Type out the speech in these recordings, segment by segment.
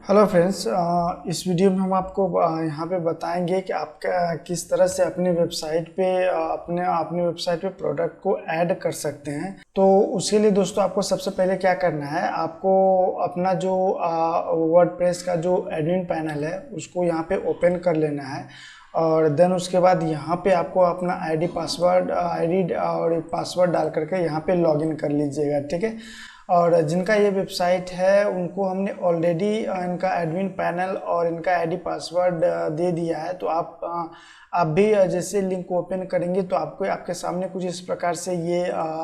Hello friends, इस video में हम आपको यहाँ पे बताएंगे कि आप किस तरह से अपनी वेबसाइट पे अपनी वेबसाइट पे प्रोडक्ट को ऐड कर सकते हैं। तो उसके लिए दोस्तों आपको सबसे पहले क्या करना है, आपको अपना जो वर्डप्रेस का जो एडमिन पैनल है उसको यहाँ पे ओपन कर लेना है और देन उसके बाद यहाँ पे आपको अपना आईडी और पासवर्ड डाल करके यहाँ पे लॉगिन कर लीजिएगा। ठीक है। और जिनका ये वेबसाइट है उनको हमने ऑलरेडी इनका एडमिन पैनल और इनका आईडी पासवर्ड दे दिया है। तो आप भी जैसे लिंक ओपन करेंगे तो आपको आपके सामने कुछ इस प्रकार से ये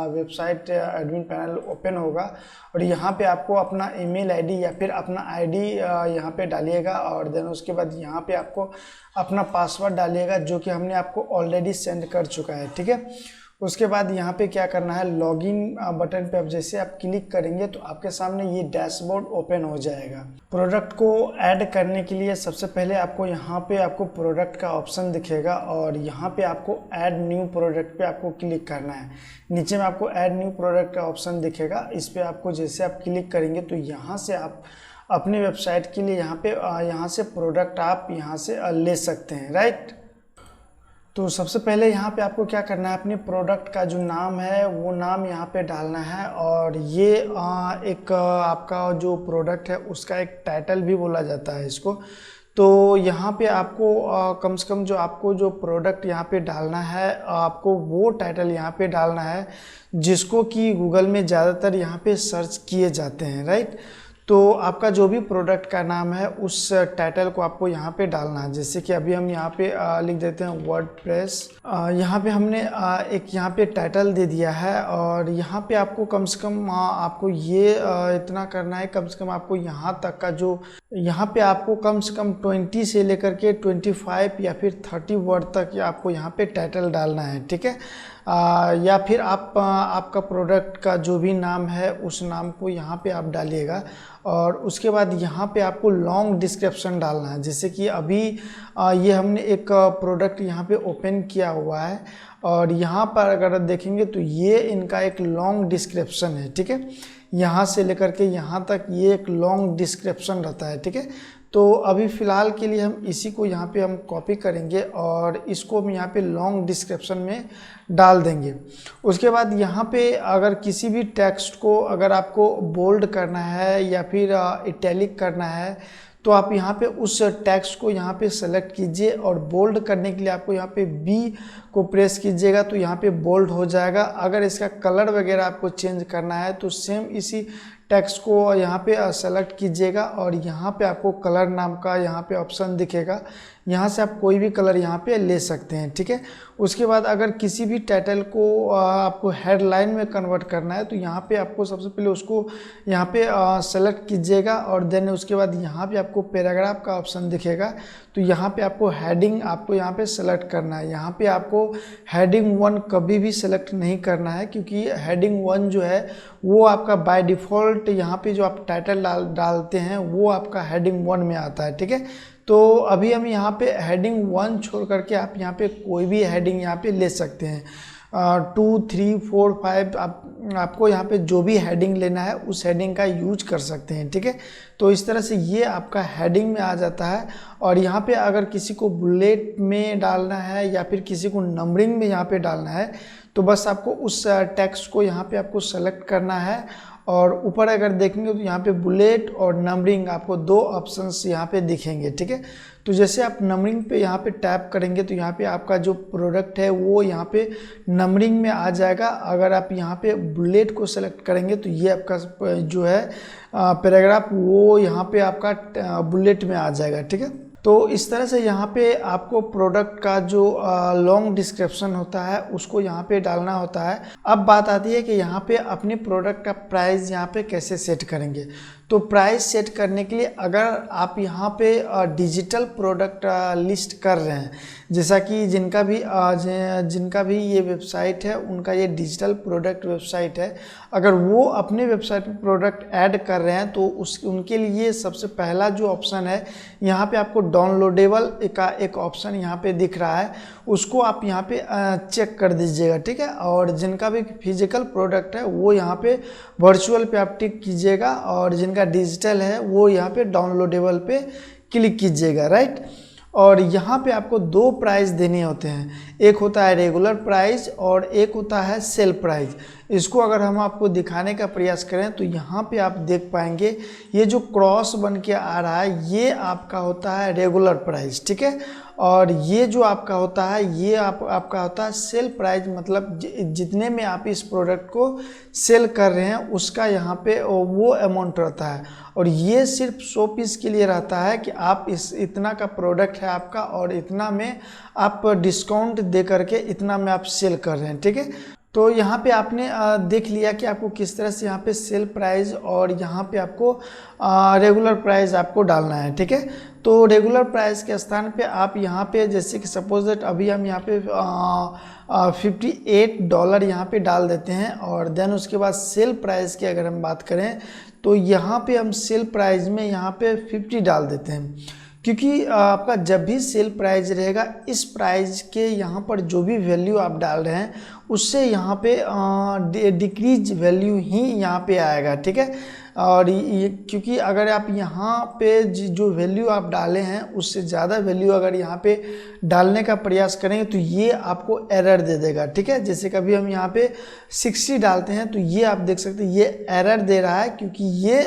वेबसाइट एडमिन पैनल ओपन होगा और यहाँ पे आपको अपना ईमेल आईडी या फिर अपना आईडी यहाँ पे डालिएगा और देन उसके बाद यहाँ पे आपको अपना पासवर्ड डालिएगा जो कि हमने आपको ऑलरेडी सेंड कर चुका है। ठीक है। उसके बाद यहाँ पे क्या करना है, लॉगिन बटन पे अब जैसे आप क्लिक करेंगे तो आपके सामने ये डैशबोर्ड ओपन हो जाएगा। प्रोडक्ट को ऐड करने के लिए सबसे पहले आपको यहाँ पे आपको प्रोडक्ट का ऑप्शन दिखेगा और यहाँ पे आपको ऐड न्यू प्रोडक्ट पे आपको क्लिक करना है। नीचे में आपको ऐड न्यू प्रोडक्ट का ऑप्शन दिखेगा, इस पर आपको जैसे आप क्लिक करेंगे तो यहाँ से आप अपनी वेबसाइट के लिए यहाँ से प्रोडक्ट आप यहाँ से ले सकते हैं। राइट। तो सबसे पहले यहाँ पे आपको क्या करना है, अपने प्रोडक्ट का जो नाम है वो नाम यहाँ पे डालना है और ये एक आपका जो प्रोडक्ट है उसका एक टाइटल भी बोला जाता है इसको। तो यहाँ पे आपको कम से कम जो आपको जो प्रोडक्ट यहाँ पे डालना है आपको वो टाइटल यहाँ पे डालना है जिसको कि गूगल में ज़्यादातर यहाँ पे सर्च किए जाते हैं। राइट। तो आपका जो भी प्रोडक्ट का नाम है उस टाइटल को आपको यहाँ पे डालना है। जैसे कि अभी हम यहाँ पे लिख देते हैं वर्डप्रेस। यहाँ पे हमने एक यहाँ पे टाइटल दे दिया है और यहाँ पे आपको कम से कम आपको ये इतना करना है, कम से कम आपको यहाँ तक का जो यहाँ पे आपको कम से कम 20 से लेकर के 25 या फिर 30 वर्ड तक आपको यहाँ पे टाइटल डालना है। ठीक है। या फिर आपका प्रोडक्ट का जो भी नाम है उस नाम को यहाँ पे आप डालिएगा और उसके बाद यहाँ पे आपको लॉन्ग डिस्क्रिप्शन डालना है। जैसे कि अभी ये हमने एक प्रोडक्ट यहाँ पे ओपन किया हुआ है और यहाँ पर अगर देखेंगे तो ये इनका एक लॉन्ग डिस्क्रिप्शन है। ठीक है। यहाँ से लेकर के यहाँ तक ये एक लॉन्ग डिस्क्रिप्शन रहता है। ठीक है। तो अभी फ़िलहाल के लिए हम इसी को यहाँ पे हम कॉपी करेंगे और इसको हम यहाँ पे लॉन्ग डिस्क्रिप्शन में डाल देंगे। उसके बाद यहाँ पे अगर किसी भी टेक्स्ट को अगर आपको बोल्ड करना है या फिर इटैलिक करना है तो आप यहाँ पे उस टेक्स्ट को यहाँ पे सेलेक्ट कीजिए और बोल्ड करने के लिए आपको यहाँ पे बी को प्रेस कीजिएगा तो यहाँ पे बोल्ड हो जाएगा। अगर इसका कलर वगैरह आपको चेंज करना है तो सेम इसी टेक्स्ट को यहाँ पे सेलेक्ट कीजिएगा और यहाँ पे आपको कलर नाम का यहाँ पे ऑप्शन दिखेगा, यहाँ से आप कोई भी कलर यहाँ पे ले सकते हैं। ठीक है। उसके बाद अगर किसी भी टाइटल को आपको हेडलाइन में कन्वर्ट करना है तो यहाँ पे आपको सबसे पहले उसको यहाँ पे सेलेक्ट कीजिएगा और देन उसके बाद यहाँ पे आपको पैराग्राफ का ऑप्शन दिखेगा तो यहाँ पे आपको हेडिंग आपको यहाँ पे सेलेक्ट करना है। यहाँ पे आपको हेडिंग 1 कभी भी सेलेक्ट नहीं करना है क्योंकि हेडिंग 1 जो है वो आपका बाय डिफ़ॉल्ट यहाँ पे जो आप टाइटल डालते हैं वो आपका हेडिंग 1 में आता है। ठीक है। तो अभी हम यहाँ पे हेडिंग 1 छोड़ करके आप यहाँ पे कोई भी हेडिंग यहाँ पे ले सकते हैं। 2, 3, 4, 5 आपको यहाँ पे जो भी हेडिंग लेना है उस हेडिंग का यूज कर सकते हैं। ठीक है। तो इस तरह से ये आपका हेडिंग में आ जाता है और यहाँ पे अगर किसी को बुलेट में डालना है या फिर किसी को नंबरिंग में यहाँ पे डालना है तो बस आपको उस टेक्स्ट को यहाँ पे आपको सेलेक्ट करना है और ऊपर अगर देखेंगे तो यहाँ पे बुलेट और नंबरिंग आपको 2 ऑप्शंस यहाँ पे दिखेंगे। ठीक है। तो जैसे आप नंबरिंग पे यहाँ पे टैप करेंगे तो यहाँ पे आपका जो प्रोडक्ट है वो यहाँ पे नंबरिंग में आ जाएगा। अगर आप यहाँ पे बुलेट को सेलेक्ट करेंगे तो ये आपका जो है पैराग्राफ वो यहाँ पे आपका बुलेट में आ जाएगा। ठीक है। तो इस तरह से यहाँ पे आपको प्रोडक्ट का जो लॉन्ग डिस्क्रिप्शन होता है उसको यहाँ पे डालना होता है। अब बात आती है कि यहाँ पे अपने प्रोडक्ट का प्राइस यहाँ पे कैसे सेट करेंगे। तो प्राइस सेट करने के लिए अगर आप यहाँ पे डिजिटल प्रोडक्ट लिस्ट कर रहे हैं, जैसा कि जिनका भी ये वेबसाइट है उनका ये डिजिटल प्रोडक्ट वेबसाइट है, अगर वो अपने वेबसाइट में प्रोडक्ट ऐड कर रहे हैं तो उनके लिए सबसे पहला जो ऑप्शन है यहाँ पे आपको डाउनलोडेबल का एक ऑप्शन यहाँ पे दिख रहा है, उसको आप यहाँ पे चेक कर दीजिएगा। ठीक है। और जिनका भी फिजिकल प्रोडक्ट है वो यहाँ पे वर्चुअल पे आप टिक कीजिएगा और जिनका जिनका डिजिटल है वो यहाँ पे डाउनलोडेबल पे क्लिक कीजिएगा, राइट। और यहाँ पे आपको दो प्राइस देने होते हैं, एक होता है रेगुलर प्राइस और एक होता है सेल प्राइस। इसको अगर हम आपको दिखाने का प्रयास करें तो यहाँ पे आप देख पाएंगे ये जो क्रॉस बन के आ रहा है ये आपका होता है रेगुलर प्राइस, ठीक है। और ये जो आपका होता है ये आपका होता है सेल प्राइस, मतलब जितने में आप इस प्रोडक्ट को सेल कर रहे हैं उसका यहाँ पे वो अमाउंट रहता है। और ये सिर्फ 100 पीस के लिए रहता है कि आप इतना का प्रोडक्ट है आपका और इतना में आप डिस्काउंट दे करके इतना में आप सेल कर रहे हैं, ठीक है। तो यहाँ पे आपने देख लिया कि आपको किस तरह से यहाँ पे सेल प्राइस और यहाँ पे आपको रेगुलर प्राइस आपको डालना है, ठीक है। तो रेगुलर प्राइस के स्थान पे आप यहाँ पे जैसे कि सपोज दैट अभी हम यहाँ पे $58 यहाँ पे डाल देते हैं और देन उसके बाद सेल प्राइस की अगर हम बात करें तो यहाँ पे हम सेल प्राइस में यहाँ पे 50 डाल देते हैं, क्योंकि आपका जब भी सेल प्राइस रहेगा इस प्राइस के यहाँ पर जो भी वैल्यू आप डाल रहे हैं उससे यहाँ पे डिक्रीज वैल्यू ही यहाँ पे आएगा, ठीक है। और ये क्योंकि अगर आप यहाँ पे जो वैल्यू आप डाले हैं उससे ज़्यादा वैल्यू अगर यहाँ पे डालने का प्रयास करेंगे तो ये आपको एरर दे देगा, ठीक है। जैसे कभी हम यहाँ पे 60 डालते हैं तो ये आप देख सकते हैं ये एरर दे रहा है क्योंकि ये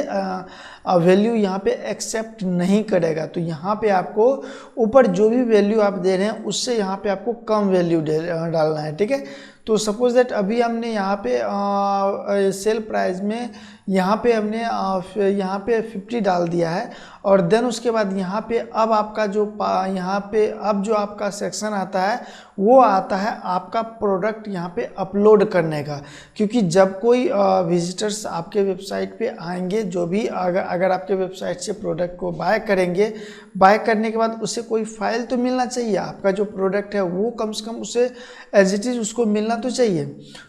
वैल्यू यहाँ पे एक्सेप्ट नहीं करेगा। तो यहाँ पे आपको ऊपर जो भी वैल्यू आप दे रहे हैं उससे यहाँ पे आपको कम वैल्यू डालना है, ठीक है। तो सपोज दैट अभी हमने यहाँ पे सेल प्राइस में यहाँ पे हमने यहाँ पे 50 डाल दिया है और देन उसके बाद यहाँ पे अब आपका जो यहाँ पे अब जो आपका सेक्शन आता है वो आता है आपका प्रोडक्ट यहाँ पे अपलोड करने का। क्योंकि जब कोई विजिटर्स आपके वेबसाइट पे आएंगे, जो भी अगर आपके वेबसाइट से प्रोडक्ट को बाय करेंगे, बाय करने के बाद उसे कोई फाइल तो मिलना चाहिए, आपका जो प्रोडक्ट है वो कम से कम उसे एज इट इज़ उसको मिलना तो चाहिए।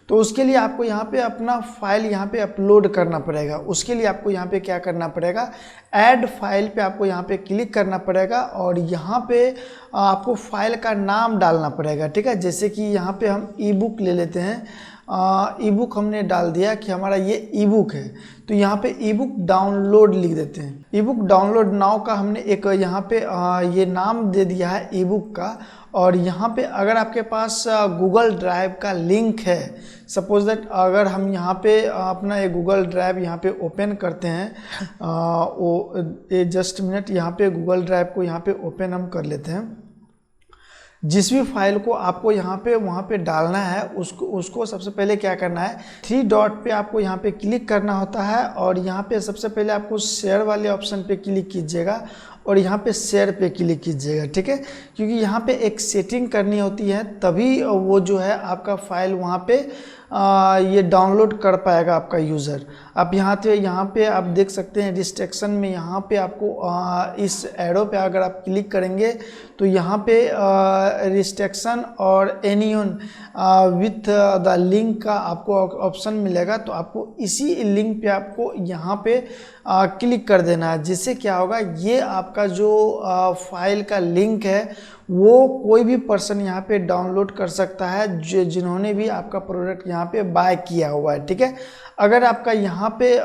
तो उसके लिए आपको यहाँ पे अपना फाइल यहाँ पे अपलोड करना पड़ेगा। उसके लिए आपको यहाँ पे क्या करना पड़ेगा, ऐड फाइल पे आपको यहाँ पे क्लिक करना पड़ेगा और यहाँ पे आपको फाइल का नाम डालना पड़ेगा, ठीक है। जैसे कि यहाँ पे हम ई बुक ले लेते हैं, ई बुक हमने डाल दिया कि हमारा ये ई बुक है, तो यहाँ पे ई बुक डाउनलोड लिख देते हैं। ई बुक डाउनलोड नाउ का हमने एक यहाँ पे ये नाम दे दिया है ई बुक का। और यहाँ पे अगर आपके पास गूगल ड्राइव का लिंक है, सपोज दैट अगर हम यहाँ पे अपना ये गूगल ड्राइव यहाँ पे ओपन करते हैं, वो जस्ट मिनट, यहाँ पे गूगल ड्राइव को यहाँ पे ओपन हम कर लेते हैं। जिस भी फाइल को आपको यहाँ पे वहाँ पे डालना है उसको सबसे पहले क्या करना है, 3 डॉट पे आपको यहाँ पे क्लिक करना होता है और यहाँ पे सबसे पहले आपको शेयर वाले ऑप्शन पे क्लिक कीजिएगा और यहाँ पे शेयर पे क्लिक कीजिएगा, ठीक है। क्योंकि यहाँ पे एक सेटिंग करनी होती है तभी वो जो है आपका फाइल वहाँ पे ये डाउनलोड कर पाएगा आपका यूज़र। आप यहाँ पे आप देख सकते हैं रिस्ट्रिक्शन में यहाँ पे आपको इस एरो पे अगर आप क्लिक करेंगे तो यहाँ पे रिस्ट्रिक्शन और एनीवन विथ द लिंक का आपको ऑप्शन मिलेगा। तो आपको इसी लिंक पे आपको यहाँ पे क्लिक कर देना है, जिससे क्या होगा, ये आपका जो फाइल का लिंक है वो कोई भी पर्सन यहाँ पे डाउनलोड कर सकता है जिन्होंने भी आपका प्रोडक्ट यहाँ पे बाय किया हुआ है, ठीक है। अगर आपका यहाँ पे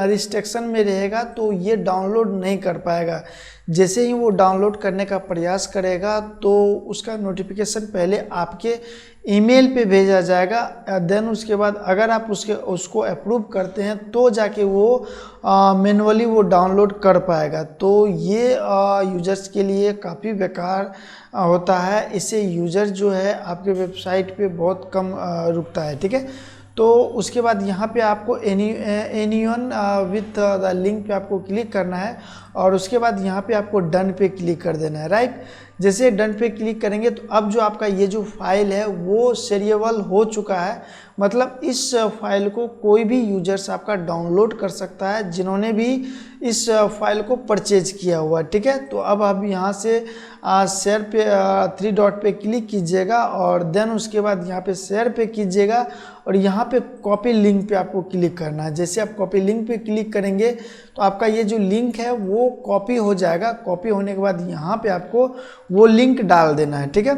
रिस्ट्रिक्शन में रहेगा तो ये डाउनलोड नहीं कर पाएगा। जैसे ही वो डाउनलोड करने का प्रयास करेगा तो उसका नोटिफिकेशन पहले आपके ईमेल पे भेजा जाएगा, देन उसके बाद अगर आप उसको अप्रूव करते हैं तो जाके वो मैनुअली वो डाउनलोड कर पाएगा। तो ये यूजर्स के लिए काफ़ी बेकार होता है, इससे यूजर जो है आपके वेबसाइट पे बहुत कम रुकता है, ठीक है। तो उसके बाद यहाँ पे आपको एनीवन विथ द लिंक पे आपको क्लिक करना है और उसके बाद यहाँ पे आपको डन पे क्लिक कर देना है, राइट। जैसे डन पे क्लिक करेंगे तो अब जो आपका ये जो फाइल है वो शेयरेबल हो चुका है, मतलब इस फाइल को कोई भी यूजर्स आपका डाउनलोड कर सकता है जिन्होंने भी इस फाइल को परचेज किया हुआ, ठीक है। तो अब आप यहाँ से शेयर पे 3 डॉट पे क्लिक कीजिएगा और देन उसके बाद यहाँ पे शेयर पे कीजिएगा और यहाँ पे कॉपी लिंक पे आपको क्लिक करना है। जैसे आप कॉपी लिंक पे क्लिक करेंगे तो आपका ये जो लिंक है वो कॉपी हो जाएगा। कॉपी होने के बाद यहाँ पे आपको वो लिंक डाल देना है, ठीक है।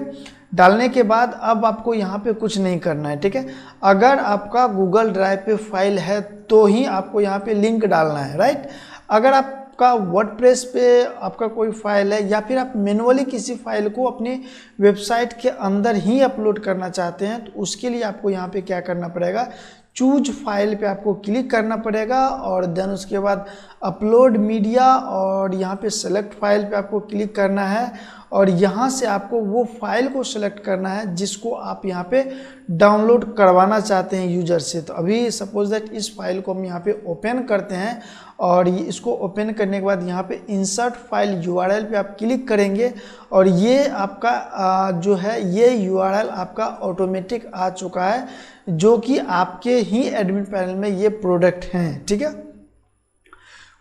डालने के बाद अब आपको यहाँ पे कुछ नहीं करना है, ठीक है। अगर आपका गूगल ड्राइव पे फाइल है तो ही आपको यहाँ पे लिंक डालना है, राइट। अगर आपका वर्डप्रेस पे आपका कोई फाइल है या फिर आप मैनुअली किसी फाइल को अपने वेबसाइट के अंदर ही अपलोड करना चाहते हैं तो उसके लिए आपको यहाँ पे क्या करना पड़ेगा, चूज फाइल पे आपको क्लिक करना पड़ेगा और देन उसके बाद अपलोड मीडिया और यहाँ पे सेलेक्ट फाइल पे आपको क्लिक करना है और यहाँ से आपको वो फाइल को सेलेक्ट करना है जिसको आप यहाँ पे डाउनलोड करवाना चाहते हैं यूजर से। तो अभी सपोज दैट इस फाइल को हम यहाँ पे ओपन करते हैं और इसको ओपन करने के बाद यहाँ पे इंसर्ट फाइल यूआरएल पे आप क्लिक करेंगे और ये आपका जो है ये यूआरएल आपका ऑटोमेटिक आ चुका है जो कि आपके ही एडमिन पैनल में ये प्रोडक्ट हैं, ठीक है।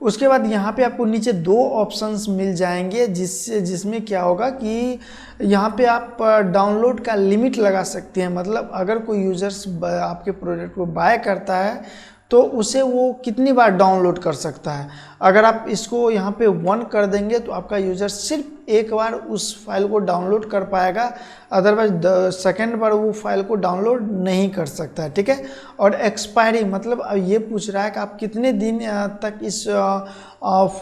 उसके बाद यहाँ पे आपको नीचे 2 ऑप्शंस मिल जाएंगे जिसमें क्या होगा कि यहाँ पे आप डाउनलोड का लिमिट लगा सकते हैं। मतलब अगर कोई यूजर्स आपके प्रोडक्ट को बाय करता है तो उसे वो कितनी बार डाउनलोड कर सकता है। अगर आप इसको यहाँ पे 1 कर देंगे तो आपका यूज़र सिर्फ एक बार उस फाइल को डाउनलोड कर पाएगा, अदरवाइज सेकेंड बार वो फाइल को डाउनलोड नहीं कर सकता है, ठीक है। और एक्सपायरी मतलब अब ये पूछ रहा है कि आप कितने दिन तक इस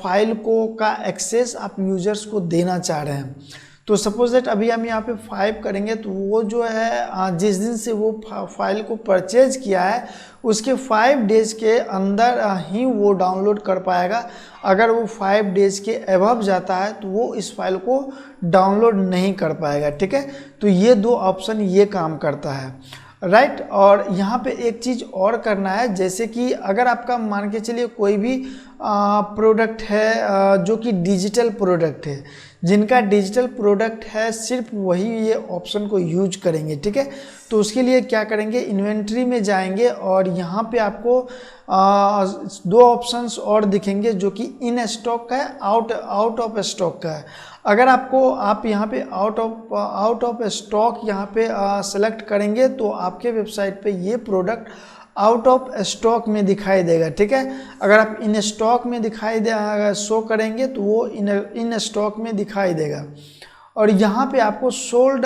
फाइल को का एक्सेस आप यूजर्स को देना चाह रहे हैं। तो सपोज दैट अभी हम यहाँ पे 5 करेंगे तो वो जो है जिस दिन से वो फाइल को परचेज किया है उसके 5 डेज के अंदर ही वो डाउनलोड कर पाएगा। अगर वो 5 डेज के अबव जाता है तो वो इस फाइल को डाउनलोड नहीं कर पाएगा, ठीक है। तो ये 2 ऑप्शन ये काम करता है, राइट। और यहाँ पे एक चीज़ और करना है, जैसे कि अगर आपका मान के चलिए कोई भी प्रोडक्ट है जो कि डिजिटल प्रोडक्ट है, जिनका डिजिटल प्रोडक्ट है सिर्फ वही ये ऑप्शन को यूज करेंगे, ठीक है। तो उसके लिए क्या करेंगे, इन्वेंट्री में जाएंगे और यहाँ पे आपको 2 ऑप्शंस और दिखेंगे जो कि इन स्टॉक का है, आउट ऑफ स्टॉक का है। अगर आप यहाँ पे आउट ऑफ स्टॉक यहाँ पे सेलेक्ट करेंगे तो आपके वेबसाइट पे ये प्रोडक्ट आउट ऑफ स्टॉक में दिखाई देगा, ठीक है। अगर आप इन स्टॉक में शो करेंगे तो वो इन स्टॉक में दिखाई देगा। और यहाँ पे आपको सोल्ड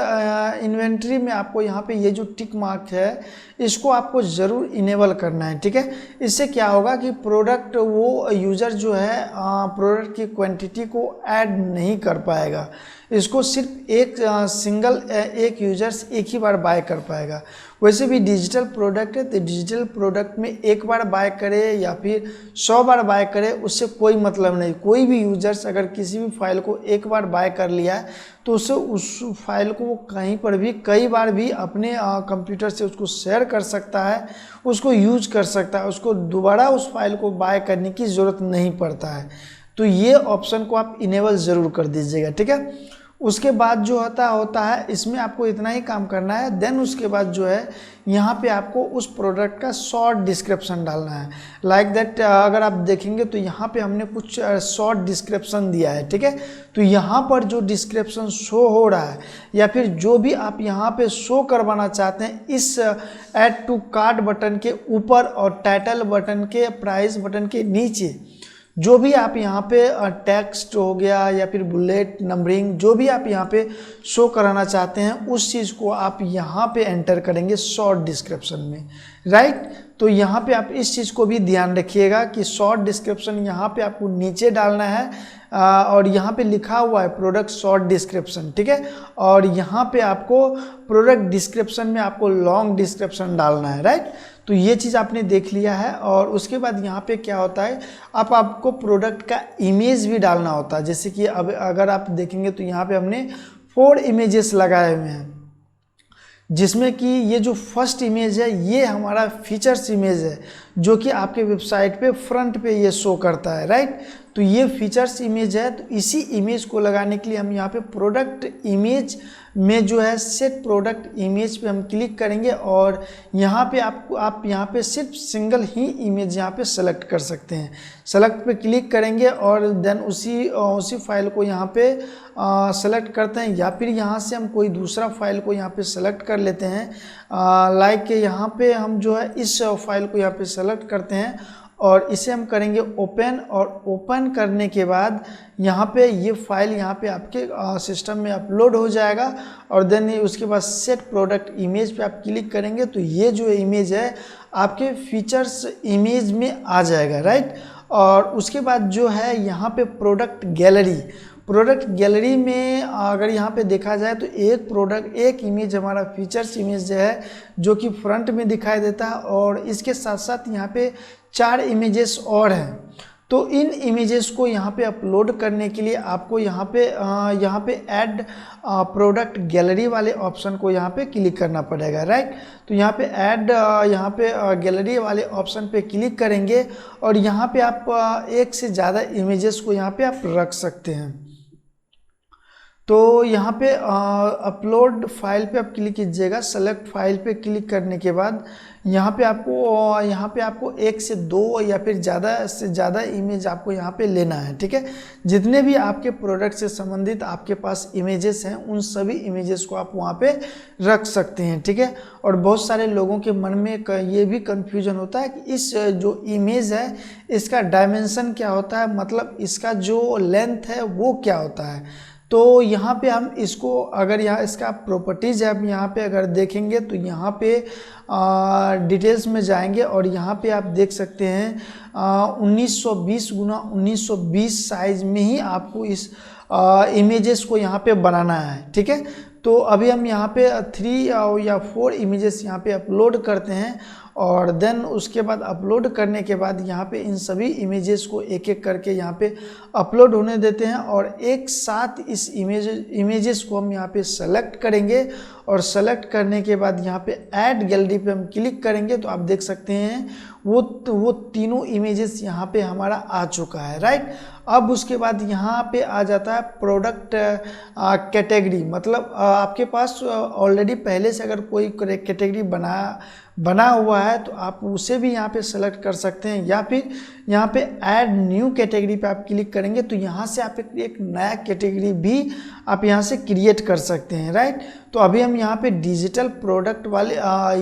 इन्वेंट्री में आपको यहाँ पे ये जो टिक मार्क है इसको आपको ज़रूर इनेबल करना है, ठीक है। इससे क्या होगा कि प्रोडक्ट वो यूज़र जो है प्रोडक्ट की क्वांटिटी को ऐड नहीं कर पाएगा, इसको सिर्फ एक यूजर्स एक ही बार बाय कर पाएगा। वैसे भी डिजिटल प्रोडक्ट है तो डिजिटल प्रोडक्ट में एक बार बाय करे या फिर 100 बार बाय करे उससे कोई मतलब नहीं। कोई भी यूजर्स अगर किसी भी फाइल को एक बार बाय कर लिया है तो उससे उस फाइल को वो कहीं पर भी कई बार भी अपने कंप्यूटर से उसको शेयर कर सकता है, उसको यूज कर सकता है, उसको दोबारा उस फाइल को बाय करने की ज़रूरत नहीं पड़ता है। तो ये ऑप्शन को आप इनेबल ज़रूर कर दीजिएगा, ठीक है। उसके बाद जो होता है इसमें आपको इतना ही काम करना है। देन उसके बाद जो है यहाँ पे आपको उस प्रोडक्ट का शॉर्ट डिस्क्रिप्शन डालना है। लाइक दैट अगर आप देखेंगे तो यहाँ पे हमने कुछ शॉर्ट डिस्क्रिप्शन दिया है, ठीक है। तो यहाँ पर जो डिस्क्रिप्शन शो हो रहा है या फिर जो भी आप यहाँ पे शो करवाना चाहते हैं इस ऐड टू कार्ट बटन के ऊपर और टाइटल बटन के प्राइस बटन के नीचे जो भी आप यहाँ पे टेक्स्ट हो गया या फिर बुलेट नंबरिंग जो भी आप यहाँ पे शो कराना चाहते हैं उस चीज़ को आप यहाँ पे एंटर करेंगे शॉर्ट डिस्क्रिप्शन में, राइट। तो यहाँ पे आप इस चीज़ को भी ध्यान रखिएगा कि शॉर्ट डिस्क्रिप्शन यहाँ पे आपको नीचे डालना है और यहाँ पे लिखा हुआ है प्रोडक्ट शॉर्ट डिस्क्रिप्शन, ठीक है। और यहाँ पे आपको प्रोडक्ट डिस्क्रिप्शन में आपको लॉन्ग डिस्क्रिप्शन डालना है, राइट। तो ये चीज़ आपने देख लिया है। और उसके बाद यहाँ पे क्या होता है आपको प्रोडक्ट का इमेज भी डालना होता है। जैसे कि अब अगर आप देखेंगे तो यहाँ पे हमने 4 इमेजेस लगाए हुए हैं, जिसमें कि ये जो फर्स्ट इमेज है ये हमारा फीचर्स इमेज है जो कि आपके वेबसाइट पे फ्रंट पे ये शो करता है, राइट। तो ये फीचर्स इमेज है। तो इसी इमेज को लगाने के लिए हम यहाँ पे प्रोडक्ट इमेज में जो है सेट प्रोडक्ट इमेज पे हम क्लिक करेंगे और यहाँ पे आप यहाँ पे सिर्फ सिंगल ही इमेज यहाँ पे सेलेक्ट कर सकते हैं। सेलेक्ट पे क्लिक करेंगे और देन उसी फाइल को यहाँ पे सेलेक्ट करते हैं या फिर यहाँ से हम कोई दूसरा फाइल को यहाँ पे सेलेक्ट कर लेते हैं। लाइक यहाँ पे हम जो है इस फाइल को यहाँ पे सेलेक्ट करते हैं और इसे हम करेंगे ओपन, और ओपन करने के बाद यहाँ पे ये फाइल यहाँ पे आपके सिस्टम में अपलोड हो जाएगा। और देन उसके बाद सेट प्रोडक्ट इमेज पे आप क्लिक करेंगे तो ये जो इमेज है आपके फीचर्स इमेज में आ जाएगा, राइट। और उसके बाद जो है यहाँ पे प्रोडक्ट गैलरी में अगर यहाँ पे देखा जाए तो एक इमेज हमारा फीचर्स इमेज है जो कि फ्रंट में दिखाई देता है, और इसके साथ साथ यहाँ पे 4 इमेजेस और हैं। तो इन इमेजेस को यहाँ पे अपलोड करने के लिए आपको यहाँ पे ऐड प्रोडक्ट गैलरी वाले ऑप्शन को यहाँ पे क्लिक करना पड़ेगा, राइट। तो यहाँ पे ऐड गैलरी वाले ऑप्शन पे क्लिक करेंगे और यहाँ पे आप एक से ज़्यादा इमेजेस को यहाँ पे आप रख सकते हैं। तो यहाँ पे अपलोड फाइल पे आप क्लिक कीजिएगा। सेलेक्ट फाइल पे क्लिक करने के बाद यहाँ पे आपको 1 से 2 या फिर ज़्यादा से ज़्यादा इमेज आपको यहाँ पे लेना है, ठीक है। जितने भी आपके प्रोडक्ट से संबंधित आपके पास इमेजेस हैं उन सभी इमेजेस को आप वहाँ पे रख सकते हैं, ठीक है। और बहुत सारे लोगों के मन में ये भी कन्फ्यूजन होता है कि इस जो इमेज है इसका डायमेंशन क्या होता है, मतलब इसका जो लेंथ है वो क्या होता है। तो यहाँ पे हम इसको अगर यहाँ इसका प्रॉपर्टीज़ है, हम यहाँ पे अगर देखेंगे तो यहाँ पे डिटेल्स में जाएंगे और यहाँ पे आप देख सकते हैं 1920 गुना 1920 साइज में ही आपको इस इमेजेस को यहाँ पे बनाना है, ठीक है। तो अभी हम यहाँ पे 3 या 4 इमेजेस यहाँ पे अपलोड करते हैं और देन उसके बाद अपलोड करने के बाद यहाँ पे इन सभी इमेजेस को एक एक करके यहाँ पे अपलोड होने देते हैं और एक साथ इस इमेजेस को हम यहाँ पे सेलेक्ट करेंगे और सेलेक्ट करने के बाद यहाँ पे ऐड गैलरी पे हम क्लिक करेंगे तो आप देख सकते हैं वो तीनों इमेजेस यहाँ पे हमारा आ चुका है, राइट। अब उसके बाद यहाँ पे आ जाता है प्रोडक्ट कैटेगरी, मतलब आपके पास ऑलरेडी पहले से अगर कोई कैटेगरी बना हुआ है तो आप उसे भी यहाँ पे सेलेक्ट कर सकते हैं, या फिर यहाँ पे ऐड न्यू कैटेगरी पे आप क्लिक करेंगे तो यहाँ से आप एक नया कैटेगरी भी आप यहाँ से क्रिएट कर सकते हैं, राइट। तो अभी हम यहाँ पे डिजिटल प्रोडक्ट वाले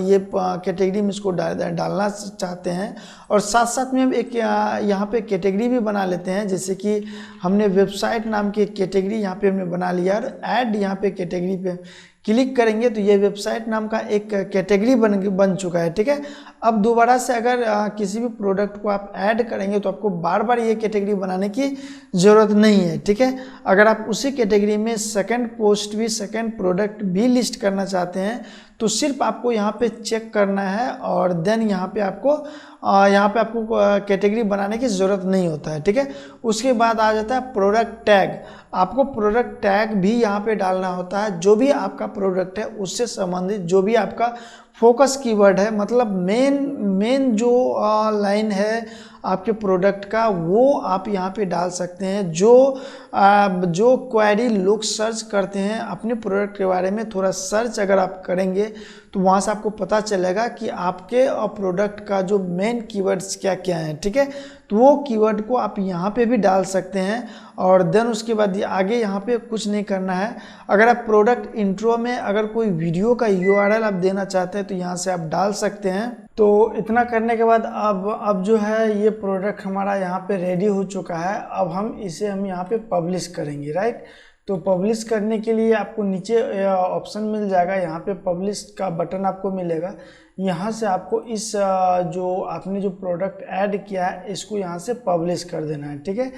ये कैटेगरी में इसको डालना चाहते हैं और साथ साथ में हम एक यहाँ पे कैटेगरी भी बना लेते हैं, जैसे कि हमने वेबसाइट नाम की एक कैटेगरी यहाँ पे हमने बना लिया और ऐड यहाँ पे कैटेगरी पे क्लिक करेंगे तो ये वेबसाइट नाम का एक कैटेगरी बन चुका है, ठीक है। अब दोबारा से अगर किसी भी प्रोडक्ट को आप ऐड करेंगे तो आपको बार बार ये कैटेगरी बनाने की ज़रूरत नहीं है, ठीक है। अगर आप उसी कैटेगरी में सेकंड प्रोडक्ट भी लिस्ट करना चाहते हैं तो सिर्फ आपको यहाँ पे चेक करना है और देन यहाँ पे आपको कैटेगरी बनाने की ज़रूरत नहीं होता है, ठीक है। उसके बाद आ जाता है प्रोडक्ट टैग। आपको प्रोडक्ट टैग भी यहाँ पे डालना होता है, जो भी आपका प्रोडक्ट है उससे संबंधित जो भी आपका फोकस कीवर्ड है, मतलब मेन जो लाइन है आपके प्रोडक्ट का वो आप यहाँ पे डाल सकते हैं। जो क्वेरी लोग सर्च करते हैं अपने प्रोडक्ट के बारे में, थोड़ा सर्च अगर आप करेंगे तो वहाँ से आपको पता चलेगा कि आपके प्रोडक्ट का जो मेन कीवर्ड्स क्या क्या हैं, ठीक है। तो वो कीवर्ड को आप यहाँ पे भी डाल सकते हैं और देन उसके बाद आगे यहाँ पे कुछ नहीं करना है। अगर आप प्रोडक्ट इंट्रो में अगर कोई वीडियो का URL आप देना चाहते हैं तो यहाँ से आप डाल सकते हैं। तो इतना करने के बाद अब जो है ये प्रोडक्ट हमारा यहाँ पे रेडी हो चुका है। अब हम यहाँ पे पब्लिश करेंगे, राइट। तो पब्लिश करने के लिए आपको नीचे ऑप्शन मिल जाएगा, यहाँ पे पब्लिश का बटन आपको मिलेगा। यहाँ से आपको इस जो आपने जो प्रोडक्ट ऐड किया है इसको यहाँ से पब्लिश कर देना है, ठीक है।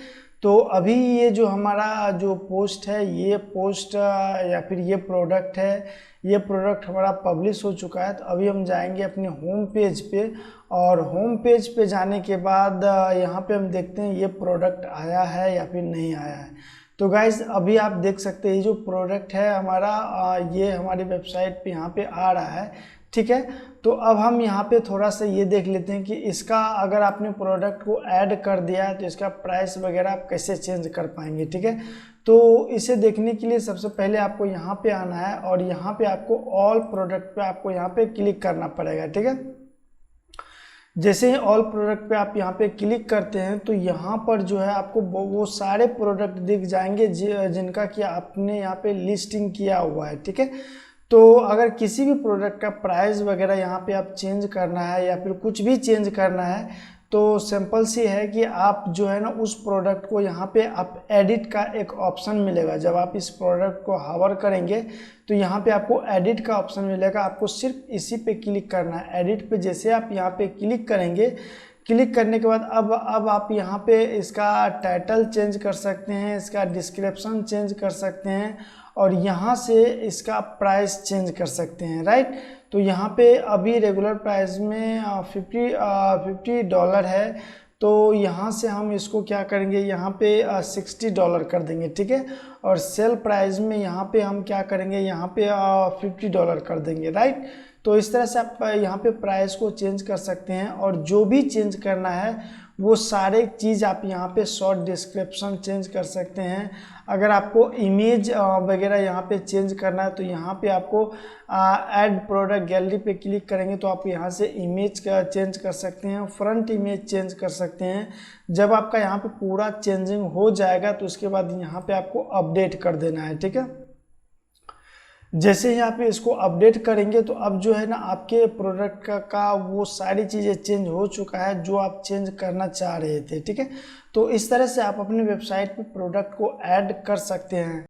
तो अभी ये जो हमारा जो पोस्ट है ये पोस्ट या फिर ये प्रोडक्ट है, ये प्रोडक्ट हमारा पब्लिश हो चुका है। तो अभी हम जाएंगे अपने होम पेज पे और होम पेज पे जाने के बाद यहाँ पे हम देखते हैं ये प्रोडक्ट आया है या फिर नहीं आया है। तो गाइज अभी आप देख सकते हैं ये जो प्रोडक्ट है हमारा ये हमारी वेबसाइट पे यहाँ पे आ रहा है, ठीक है। तो अब हम यहाँ पे थोड़ा सा ये देख लेते हैं कि इसका अगर आपने प्रोडक्ट को ऐड कर दिया है तो इसका प्राइस वगैरह आप कैसे चेंज कर पाएंगे, ठीक है। तो इसे देखने के लिए सबसे पहले आपको यहाँ पे आना है और यहाँ पे आपको ऑल प्रोडक्ट पे आपको यहाँ पे क्लिक करना पड़ेगा, ठीक है। जैसे ही ऑल प्रोडक्ट पे आप यहाँ पे क्लिक करते हैं तो यहाँ पर जो है आपको वो सारे प्रोडक्ट दिख जाएंगे जिनका कि आपने यहाँ पे लिस्टिंग किया हुआ है, ठीक है। तो अगर किसी भी प्रोडक्ट का प्राइस वगैरह यहाँ पे आप चेंज करना है या फिर कुछ भी चेंज करना है तो सिंपल सी है कि आप जो है ना उस प्रोडक्ट को यहाँ पे आप एडिट का एक ऑप्शन मिलेगा। जब आप इस प्रोडक्ट को हावर करेंगे तो यहाँ पे आपको एडिट का ऑप्शन मिलेगा। आपको सिर्फ इसी पे क्लिक करना है, एडिट पे। जैसे आप यहाँ पे क्लिक करेंगे, क्लिक करने के बाद अब आप यहाँ पे इसका टाइटल चेंज कर सकते हैं, इसका डिस्क्रिप्शन चेंज कर सकते हैं और यहाँ से इसका प्राइस चेंज कर सकते हैं, राइट। तो यहाँ पे अभी रेगुलर प्राइस में $50 है, तो यहाँ से हम इसको क्या करेंगे, यहाँ पे $60 कर देंगे, ठीक है। और सेल प्राइस में यहाँ पे हम क्या करेंगे, यहाँ पे $50 कर देंगे, राइट। तो इस तरह से आप यहाँ पे प्राइस को चेंज कर सकते हैं और जो भी चेंज करना है वो सारे चीज़ आप यहाँ पे शॉर्ट डिस्क्रिप्शन चेंज कर सकते हैं। अगर आपको इमेज वगैरह यहाँ पे चेंज करना है तो यहाँ पे आपको ऐड प्रोडक्ट गैलरी पे क्लिक करेंगे तो आप यहाँ से इमेज का चेंज कर सकते हैं, फ्रंट इमेज चेंज कर सकते हैं। जब आपका यहाँ पे पूरा चेंजिंग हो जाएगा तो उसके बाद यहाँ पे आपको अपडेट कर देना है, ठीक है। जैसे ही आप इसको अपडेट करेंगे तो अब जो है ना आपके प्रोडक्ट का वो सारी चीज़ें चेंज हो चुका है जो आप चेंज करना चाह रहे थे, ठीक है। तो इस तरह से आप अपने वेबसाइट पे प्रोडक्ट को ऐड कर सकते हैं।